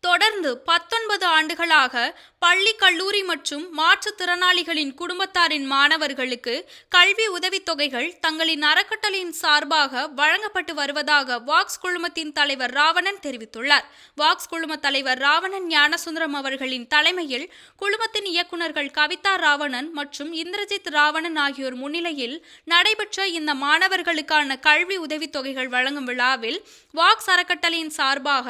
தொடர்ந்து 19 ஆண்டுகளாக பள்ளி கல்லூரி மற்றும் மாற்றுத்திறனாளிகளின் குடும்பத்தாரின் மாணவர்களுக்கு கல்வி உதவித்தொகைகள் தங்களின் அறக்கட்டளையின் சார்பாக வழங்கப்பட்டு வருவதாக வாக்ஸ் குழுமத்தின் தலைவர் ராவணன் தெரிவித்துள்ளார். வாக்ஸ் குழும தலைவர் ராவணன் ஞானசுந்தரம் அவர்களின் தலைமையில் குழுமத்தின் இயக்குநர்கள் கவிதா ராவணன் மற்றும் இந்திரஜித் ராவணன் ஆகியோர் முன்னிலையில் நடைபெற்ற இந்த மாணவர்களுக்கான கல்வி உதவித்தொகைகள் வழங்கும் விழாவில் வாக்ஸ் அறக்கட்டளையின் சார்பாக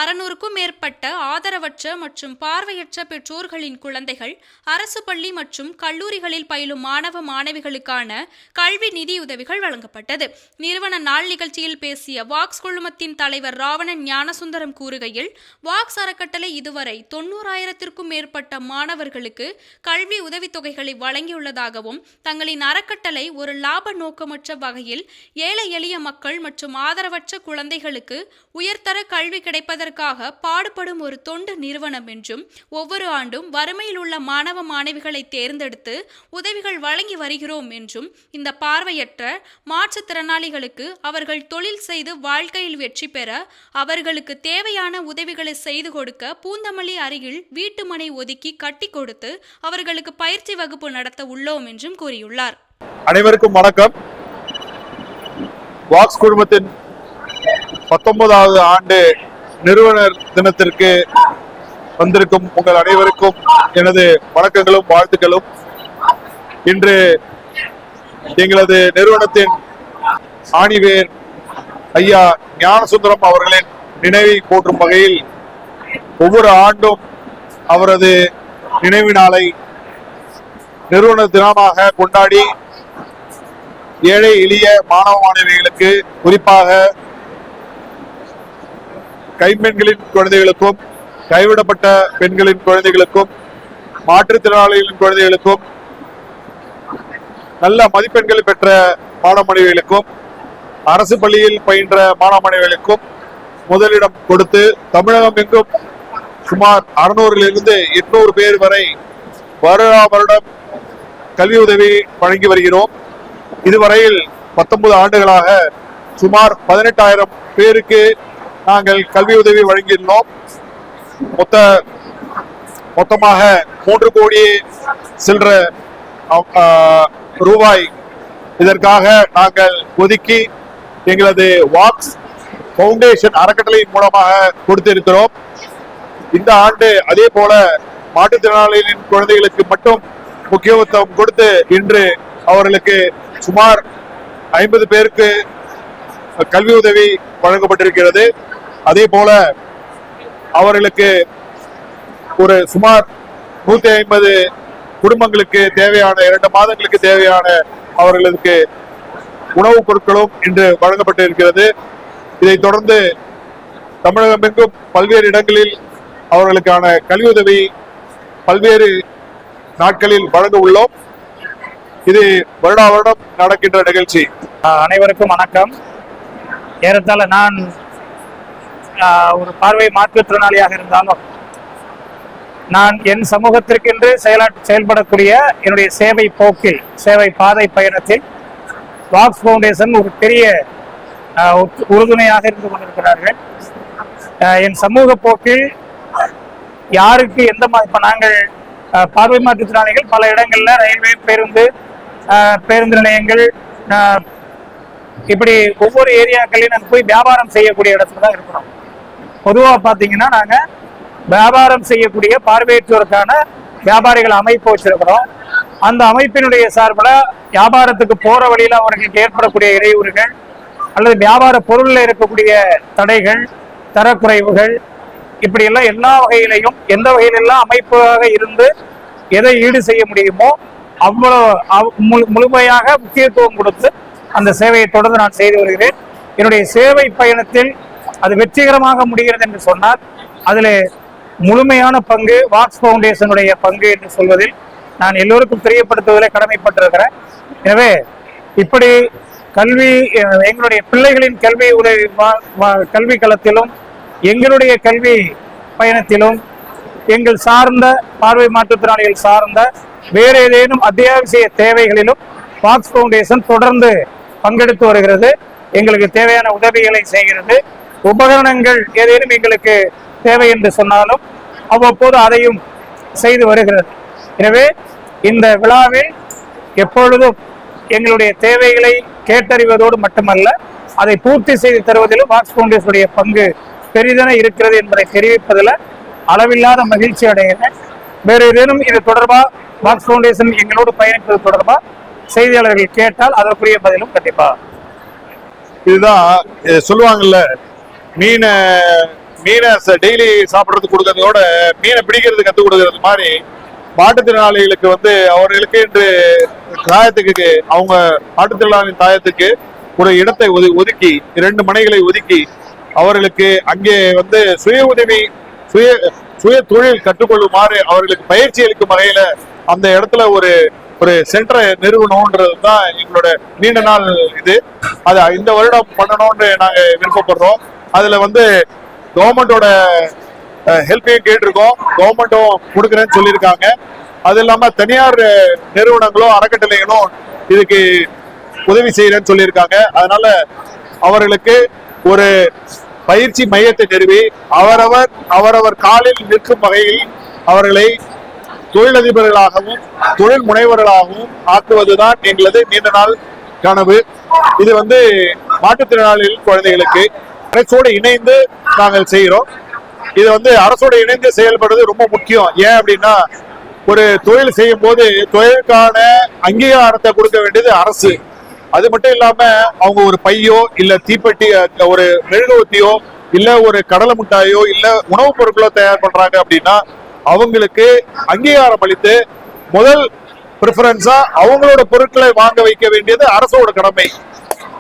600க்கும் மேற்பட்ட ஆதரவற்ற மற்றும் பார்வையற்ற பெற்றோர்களின் குழந்தைகள் அரசு பள்ளி மற்றும் கல்லூரிகளில் பயிலும் மாணவ மாணவிகளுக்கான கல்வி நிதியுதவிகள் வழங்கப்பட்டது. நிறுவன நாள் நிகழ்ச்சியில் பேசிய வாக்ஸ் குழுமத்தின் தலைவர் ராவணன் ஞானசுந்தரம் கூறுகையில், வாக்ஸ் அறக்கட்டளை இதுவரை 90,000க்கும் மேற்பட்ட மாணவர்களுக்கு கல்வி உதவித்தொகைகளை வழங்கியுள்ளதாகவும், தங்களின் அறக்கட்டளை ஒரு லாப நோக்கமற்ற வகையில் ஏழை எளிய மக்கள் மற்றும் ஆதரவற்ற குழந்தைகளுக்கு உயர்தர கல்வி கிடைப்பதற்காக பாடுபடும் ஒரு தொண்டு நிறுவனம் என்றும், ஒவ்வொரு ஆண்டும் வறுமையில் உள்ள மாணவ மாணவிகளை தேர்ந்தெடுத்து உதவிகள் வழங்கி வருகிறோம் என்றும், இந்த பார்வையற்ற மாற்றுத்திறனாளிகளுக்கு அவர்கள் தொழில் செய்து வாழ்க்கையில் வெற்றி பெற அவர்களுக்கு தேவையான உதவிகளை செய்து கொடுக்க பூந்தமல்லி அருகில் வீட்டுமனை ஒதுக்கி கட்டி கொடுத்து அவர்களுக்கு பயிற்சி வகுப்பு நடத்த உள்ளோம் என்றும் கூறியுள்ளார். அனைவருக்கும் வணக்கம். வாக்ஸ் குழுமத்தின் 19வது ஆண்டு நிறுவனர் தினத்திற்கு வந்திருக்கும் உங்கள் அனைவருக்கும் எனது வணக்கங்களும் வாழ்த்துக்களும். இன்று எங்களது நிறுவனத்தின் ஆணிவேர் ஐயா ஞானசுந்தரம் அவர்களின் நினைவை போற்றும் வகையில் ஒவ்வொரு ஆண்டும் அவரது நினைவு நாளை நிறுவன தினமாக கொண்டாடி ஏழை எளிய மாணவ மாணவிகளுக்கு, குறிப்பாக கைம்பெண்களின் குழந்தைகளுக்கும், கைவிடப்பட்ட பெண்களின் குழந்தைகளுக்கும், மாற்றுத்திறனாளிகளின் குழந்தைகளுக்கும், நல்ல மதிப்பெண்கள் பெற்ற மாணவ மாணவிகளுக்கும், அரசு பள்ளியில் பயின்ற மாணவ மாணவிகளுக்கும் முதலிடம் கொடுத்து தமிழகம் எங்கும் சுமார் 600லிருந்து 800 பேர் வரை வருடம் கல்வி உதவி வழங்கி வருகிறோம். இதுவரையில் 19 ஆண்டுகளாக சுமார் 18,000 பேருக்கு நாங்கள் கல்வி உதவி வழங்கியுள்ளோம். மொத்தமாக 3 கோடி சில்லற ரூபாய் இதற்காக நாங்கள் ஒதுக்கி எங்களது வாக்ஸ் பவுண்டேஷன் அறக்கட்டளையின் மூலமாக கொடுத்திருக்கிறோம். இந்த ஆண்டு அதே போல மாற்றுத்திறனாளிகளின் குழந்தைகளுக்கு மட்டும் முக்கியத்துவம் கொடுத்து இன்று அவர்களுக்கு சுமார் 50 பேருக்கு கல்வி உதவி வழங்கப்பட்டிருக்கிறது. அதே போல அவர்களுக்கு ஒரு சுமார் 150 குடும்பங்களுக்கு தேவையான 2 மாதங்களுக்கு தேவையான அவர்களுக்கு உணவுப் பொருட்களும் இன்று வழங்கப்பட்டிருக்கிறது. இதைத் தொடர்ந்து தமிழகம் எங்கும் பல்வேறு இடங்களில் அவர்களுக்கான கல்வி உதவி பல்வேறு நாட்களில் வழங்க உள்ளோம். இது வருடம் நடக்கின்ற நிகழ்ச்சி. அனைவருக்கும் வணக்கம். ஏறத்தாழ நான் ஒரு பார்வை மாற்றுத்திறனாளியாக இருந்தாலும் நான் என் சமூகத்திற்கென்று செயல்படக்கூடிய என்னுடைய சேவை போக்கில், சேவை பாதை பயணத்தில் வாக்ஸ் பவுண்டேஷன் ஒரு பெரிய உறுதுணையாக இருந்து கொண்டிருக்கிறார்கள். என் சமூக போக்கில் யாருக்கு எந்த இப்போ நாங்கள் பார்வை மாற்றுத்திறனாளிகள் பல இடங்கள்ல ரயில்வே, பேருந்து நிலையங்கள், இப்படி ஒவ்வொரு ஏரியாக்களையும் நாங்கள் போய் வியாபாரம் செய்யக்கூடிய இடத்துல தான் இருக்கிறோம். பொதுவாக பார்த்தீங்கன்னா நாங்கள் வியாபாரம் செய்யக்கூடிய பார்வையற்றோருக்கான வியாபாரிகள் அமைப்பு வச்சிருக்கிறோம். அந்த அமைப்பினுடைய சார்பில் வியாபாரத்துக்கு போற வழியில் அவர்களுக்கு ஏற்படக்கூடிய இடையூறுகள் அல்லது வியாபார பொருளில் இருக்கக்கூடிய தடைகள், தரக்குறைவுகள், இப்படி எல்லாம் எல்லா வகையிலையும் எந்த வகையிலெல்லாம் அமைப்பாக இருந்து எதை ஈடு செய்ய முடியுமோ அவ்வளவு முழுமையாக முக்கியத்துவம் கொடுத்து அந்த சேவையை தொடர்ந்து நான் செய்து வருகிறேன். என்னுடைய சேவை பயணத்தில் அது வெற்றிகரமாக முடிகிறது என்று சொன்னால் அதில் முழுமையான பங்கு வாக்ஸ் பவுண்டேஷனுடைய பங்கு என்று சொல்வதில் நான் எல்லோருக்கும் தெரியப்படுத்துவதில் கடமைப்பட்டிருக்கிறேன். எனவே இப்படி கல்வி, எங்களுடைய பிள்ளைகளின் கல்வி களத்திலும் எங்களுடைய கல்வி பயணத்திலும் எங்கள் சார்ந்த பார்வை மாற்றுத்திறனாளிகள் சார்ந்த வேறு ஏதேனும் அத்தியாவசிய தேவைகளிலும் வாக்ஸ் பவுண்டேஷன் தொடர்ந்து பங்கெடுத்து வருகிறது. எங்களுக்கு தேவையான உதவிகளை செய்கிறது. உபகரணங்கள் ஏதேனும் எங்களுக்கு தேவை என்று சொன்னாலும் அவ்வப்போது அதையும் செய்து வருகிறது. எனவே இந்த விழாவில் எப்பொழுதும் எங்களுடைய தேவைகளை கேட்டறிவதோடு மட்டுமல்ல, அதை பூர்த்தி செய்து தருவதிலும் வாக்ஸ் ஃபவுண்டேஷனுடைய பங்கு பெரிதென இருக்கிறது என்பதை தெரிவிப்பதில் அளவில்லாத மகிழ்ச்சி அடைகிறேன். வேறு ஏதேனும் இது தொடர்பாக வாக்ஸ் ஃபவுண்டேஷன் எங்களோடு பயணிப்பது தொடர்பாக செய்தியாளர்கள் கேட்டால் அதற்குரிய பதிலும் கண்டிப்பா. இதுதான் சொல்லுவாங்கல்ல, மீனை டெய்லி சாப்பிட்றது கொடுக்கறதோட மீனை பிடிக்கிறது கற்றுக் கொடுக்கறது மாதிரி மாற்றுத்திறனாளிகளுக்கு அவர்களுக்கு என்று தாயத்துக்கு அவங்க மாற்றுத்திறனாளியின் தாயத்துக்கு ஒரு இடத்தை ஒதுக்கி 2 மனைகளை ஒதுக்கி அவர்களுக்கு அங்கே சுய தொழில் கற்றுக்கொள்ளுமாறு அவர்களுக்கு பயிற்சி அளிக்கும் வகையில அந்த இடத்துல ஒரு சென்டரை நிறுவனம்ன்றது தான் எங்களோட நீண்ட நாள் இது. அது இந்த வருடம் பண்ணணும்னு நாங்க விருப்பப்படுறோம். அதுல கவர்மெண்டோட ஹெல்ப்பையும் கேட்டிருக்கோம், கவர்மெண்ட்டும் கொடுக்குறேன்னு சொல்லியிருக்காங்க. அது இல்லாம தனியார் நிறுவனங்களும் அறக்கட்டளைகளும் இதுக்கு உதவி செய்யறேன்னு சொல்லியிருக்காங்க. அதனால அவர்களுக்கு ஒரு பயிற்சி மையத்தை நிறுவி அவரவர் காலில் நிற்கும் வகையில் அவர்களை தொழிலதிபர்களாகவும் தொழில் முனைவர்களாகவும் ஆக்குவதுதான் எங்களது நீண்ட நாள் கனவு. இது மாற்றுத்திறனாளிகள் குழந்தைகளுக்கு அரசோடு இணைந்து நாங்கள் செய்கிறோம். இது அரசோடு இணைந்து செயல்படுறது ரொம்ப முக்கியம். ஏன் அப்படின்னா, ஒரு தொழில் செய்யும் போது தொழிலுக்கான அங்கீகாரத்தை கொடுக்க வேண்டியது அரசு. அது மட்டும் இல்லாம அவங்க ஒரு பையோ இல்ல தீப்பெட்டி, ஒரு மெழுகுவத்தியோ இல்ல ஒரு கடலை மிட்டாயோ இல்ல உணவுப் பொருட்களோ தயார் பண்றாங்க அப்படின்னா அவங்களுக்கு அங்கீகாரம் அளித்து முதல் பிரிஃபரன்ஸா அவங்களோட பொருட்களை வாங்க வைக்க வேண்டியது அரசோட கடமை.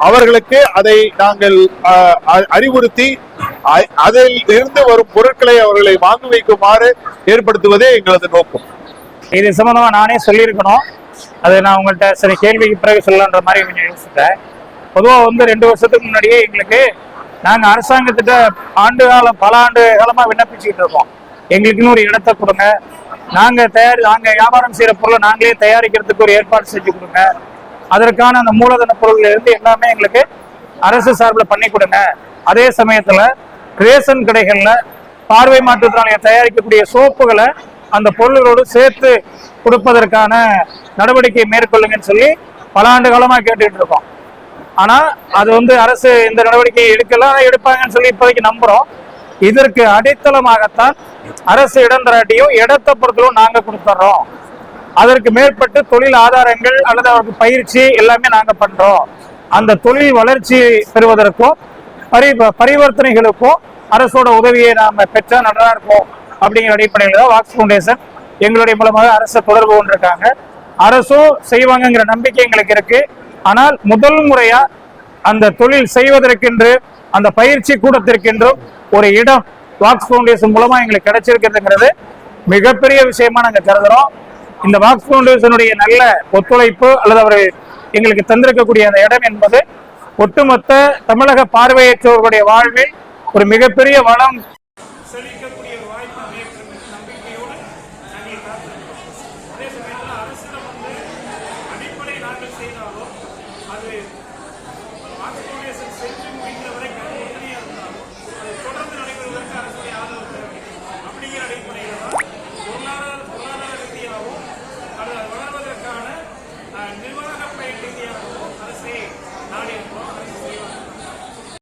அவர்களுக்கு அதை நாங்கள் அறிவுறுத்தி அதில் இருந்து வரும் பொருட்களை அவர்களை வாங்க வைக்குமாறு ஏற்படுத்துவதே எங்களது நோக்கம். இது சம்பந்தமா நானே சொல்லியிருக்கணும். அது நான் உங்கள்கிட்ட சில கேள்விக்கு பிறகு சொல்லலான்ற மாதிரி கொஞ்சம் யோசிச்சிட்டேன். பொதுவாக 2 வருஷத்துக்கு முன்னாடியே எங்களுக்கு நாங்கள் அரசாங்கத்திட்ட பல ஆண்டு காலமாக விண்ணப்பிச்சுக்கிட்டு இருக்கோம். எங்களுக்குன்னு ஒரு இடத்தை கொடுங்க, நாங்கள் வியாபாரம் செய்கிற பொருளை நாங்களே தயாரிக்கிறதுக்கு ஒரு ஏற்பாடு செஞ்சு கொடுங்க, அதற்கான அந்த மூலதன பொருள்கள் இருந்து எல்லாமே எங்களுக்கு அரசு சார்பில் பண்ணி கொடுங்க. அதே சமயத்தில் ரேஷன் கடைகளில் பார்வை மாற்றுத்திறனாளிகள் தயாரிக்கக்கூடிய சோப்புகளை அந்த பொருள்களோடு சேர்த்து கொடுப்பதற்கான நடவடிக்கை மேற்கொள்ளுங்கன்னு சொல்லி பல ஆண்டு காலமாக கேட்டுக்கிட்டு இருக்கோம். ஆனால் அது அரசு இந்த நடவடிக்கையை எடுப்பாங்கன்னு சொல்லி இப்போதைக்கு நம்புகிறோம். இதற்கு அடித்தளமாகத்தான் அரசு இடம் தராட்டியும் இடத்தை பொறுத்தலும் நாங்கள் கொடுத்துட்றோம். அதற்கு மேற்பட்டு தொழில் ஆதாரங்கள் அல்லது அவருக்கு பயிற்சி எல்லாமே நாங்கள் பண்ணுறோம். அந்த தொழில் வளர்ச்சி பெறுவதற்கும் பரிவர்த்தனைகளுக்கும் அரசோட உதவியை நாம் பெற்றா நல்லா இருக்கும் அப்படிங்கிற அடிப்படையில் தான் வாக்ஸ் ஃபவுண்டேஷன் எங்களுடைய மூலமாக அரசை தொடர்பு கொண்டிருக்காங்க. அரசும் செய்வாங்கங்கிற நம்பிக்கை எங்களுக்கு இருக்கு. ஆனால் முதல் முறையா அந்த தொழில் செய்வதற்கென்று அந்த பயிற்சி கூடத்திற்கென்றும் ஒரு இடம் வாக்ஸ் ஃபவுண்டேஷன் மூலமா எங்களுக்கு கிடைச்சிருக்கிறதுங்கிறது மிகப்பெரிய விஷயமா நாங்கள் கருதுறோம். இந்த வாக்ஸ் ஃபவுண்டேஷனுடைய நல்ல ஒத்துழைப்பு அல்லது அவர் எங்களுக்கு தந்திருக்கக்கூடிய அந்த இடம் என்பது ஒட்டுமொத்த தமிழக பார்வையற்றவர்களுடைய வாழ்வில் ஒரு மிகப்பெரிய வளம் செழிக்கக்கூடிய ஒரு வாய்ப்பு அமையப்படும் என்ற நம்பிக்கையோடு நாங்கள் காத்திருக்கிறோம். அதே சமயத்தில் அரசிடம் அடிப்படை நாங்கள் செய்தாலும் அது வாக்ஸ் ஃபவுண்டேஷன் செஞ்சு முடிக்கிறவரை